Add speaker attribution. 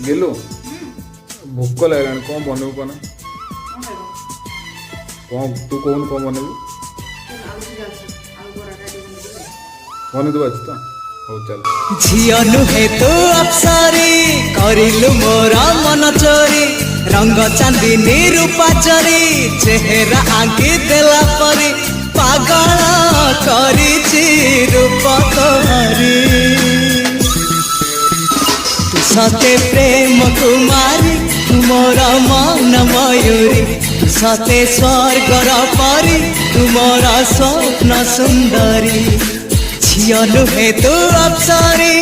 Speaker 1: गेलु भोक लगे कौन बनबू कौन कौन तू कौन कौन बनबू बन दू आज तो हो चल
Speaker 2: झियो नुहे तू अप्सरी करिलु मोरा मन चोरी रंग चांदी रूपा चोरी चेहरा आंकी देला परी पागल करिछि रूप तोहरी तू सते प्रेम कुमारी तुमर मन मयूरी तू सते स्वर्गर परी तुमर स्वप्न सुंदरी झियो नुहे तू अप्सरी।